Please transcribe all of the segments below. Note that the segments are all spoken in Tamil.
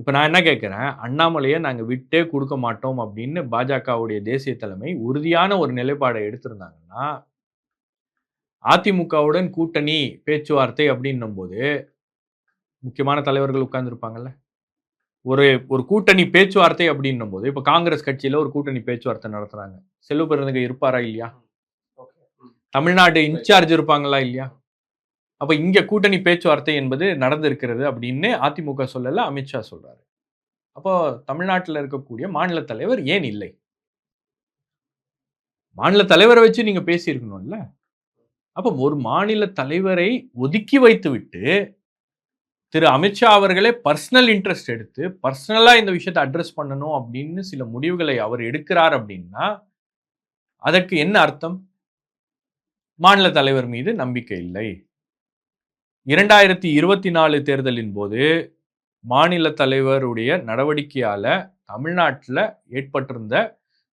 இப்ப நான் என்ன கேட்கிறேன், அண்ணாமலைய நாங்க விட்டே குடுக்க மாட்டோம் அப்படின்னு பாஜகவுடைய தேசிய தலைமை உறுதியான ஒரு நிலைப்பாட எடுத்திருந்தாங்கன்னா, அதிமுகவுடன் கூட்டணி பேச்சுவார்த்தை அப்படின்னும்போது, முக்கியமான தலைவர்கள் உட்கார்ந்திருப்பாங்கல்ல. ஒரு ஒரு கூட்டணி பேச்சுவார்த்தை அப்படின்னும்போது, இப்ப காங்கிரஸ் கட்சியில ஒரு கூட்டணி பேச்சுவார்த்தை நடத்துறாங்க. செல்வ பெருந்தகை இருப்பாரா இல்லையா? தமிழ்நாடு இன்சார்ஜ் இருப்பாங்களா இல்லையா? அப்ப இங்க கூட்டணி பேச்சுவார்த்தை என்பது நடந்திருக்கிறது அப்படின்னு அதிமுக சொல்லல, அமித்ஷா சொல்றாரு. அப்போ தமிழ்நாட்டில இருக்கக்கூடிய மாநில தலைவர் ஏன் இல்லை? மாநில தலைவர வச்சு நீங்க பேசியிருக்கணும்ல. அப்ப ஒரு மாநில தலைவரை ஒதுக்கி வைத்துவிட்டு, திரு அமித்ஷா அவர்களே பர்சனல் இன்ட்ரெஸ்ட் எடுத்து, பர்சனலா இந்த விஷயத்த அட்ரஸ் பண்ணணும் அப்படின்னு சில முடிவுகளை அவர் எடுக்கிறார் அப்படின்னா, அதற்கு என்ன அர்த்தம்? மாநில தலைவர் மீது நம்பிக்கை இல்லை. 2024 தேர்தலின் போது மாநில தலைவருடைய நடவடிக்கையால தமிழ்நாட்டுல ஏற்பட்டிருந்த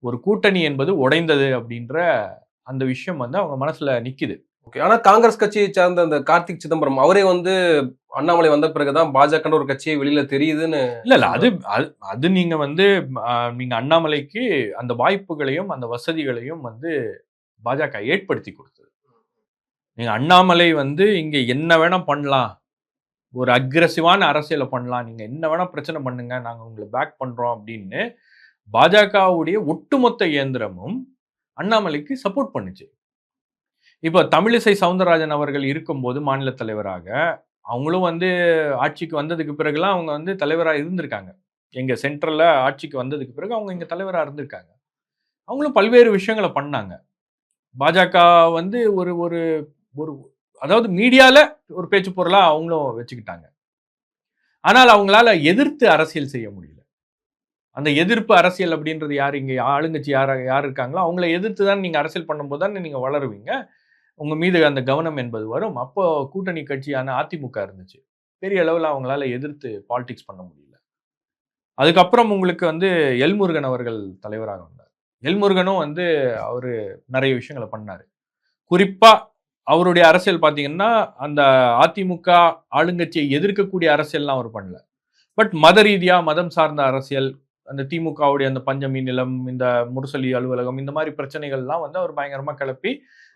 ஒரு கூட்டணி என்பது உடைந்தது அப்படின்ற அந்த விஷயம் வந்து அவங்க மனசுல நிக்குது. ஓகே. ஆனா காங்கிரஸ் கட்சியை சார்ந்த அந்த கார்த்திக் சிதம்பரம் அவரே வந்து அண்ணாமலை வந்த பிறகுதான் பாஜகன்ற ஒரு கட்சியே வெளியில தெரியுதுன்னு இல்ல. அது சொல்றாரு. அது அது நீங்க வந்து நீங்க அண்ணாமலைக்கு அந்த வாய்ப்புகளையும், அந்த வசதிகளையும் வந்து பாஜக ஏற்படுத்தி குடுத்தது. நீங்க அண்ணாமலை வந்து இங்க என்ன வேணா பண்ணலாம். ஒரு அக்ரசிவான அரசியல பண்ணலாம். நீங்க என்ன வேணா பிரச்சனை பண்ணுங்க. நாங்க உங்கள பேக் பண்றோம் அப்படின்னு பாஜகவுடைய ஒட்டுமொத்த இயந்திரமும் அண்ணாமலைக்கு சப்போர்ட் பண்ணுச்சு. இப்ப தமிழிசை சவுந்தரராஜன் அவர்கள் இருக்கும்போது மாநில தலைவராக, அவங்களும் வந்து ஆட்சிக்கு வந்ததுக்கு பிறகுலாம் அவங்க வந்து தலைவரா இருந்திருக்காங்க. எங்க சென்ட்ரல்ல ஆட்சிக்கு வந்ததுக்கு பிறகு அவங்க இங்க தலைவரா இருந்திருக்காங்க. அவங்களும் பல்வேறு விஷயங்கள பண்ணாங்க. பாஜக வந்து ஒரு ஒரு ஒரு அதாவது மீடியால ஒரு பேச்சு பொருளா அவங்களும் வச்சுக்கிட்டாங்க. ஆனால் அவங்களால எதிர்த்து அரசியல் செய்ய முடியல. அந்த எதிர்ப்பு அரசியல் அப்படின்றது யாரு? இங்க ஆளுங்கட்சி யார் இருக்காங்களோ, அவங்கள எதிர்த்து தான் நீங்க அரசியல் பண்ணும்போது தானே நீங்க வளருவீங்க. உங்க மீது அந்த கவனம் என்பது வரும். அப்போ கூட்டணி கட்சியான அதிமுக இருந்துச்சு. பெரிய அளவுல அவங்களால எதிர்த்து பாலிடிக்ஸ் பண்ண முடியல. அதுக்கப்புறம் உங்களுக்கு வந்து எல்முருகன் அவர்கள் தலைவராக வந்தார். எல்முருகனும் வந்து அவரு நெறைய விஷயங்கள பண்ணாரு. குறிப்பா அவருடைய அரசியல் பார்த்தீங்கன்னா, அந்த அதிமுக ஆளுங்கட்சியை எதிர்க்கக்கூடிய அரசியல்லாம் அவர் பண்ணல. பட் மத ரீதியா, மதம் சார்ந்த அரசியல், அந்த திமுகவுடைய அந்த பஞ்சமி நிலம், இந்த முரசொலி அலுவலகம் இந்த மாரி பிரச்சனைகள்லாம் வந்து அவர் பயங்கரமா கிளப்பி,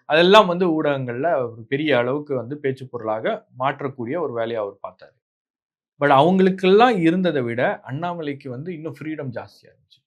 அதெல்லாம் வந்து ஊடகங்கள்ல ஒரு பெரிய அளவுக்கு வந்து பேச்சு பொருளாக மாற்றக்கூடிய ஒரு வேலைய அவர் பார்த்தாரு. பட் அவங்களுக்கெல்லாம் இருந்தத விட, அண்ணாமலைக்கு வந்து இன்னும் ஃப்ரீடம் ஜாஸ்தியா இருந்துச்சு.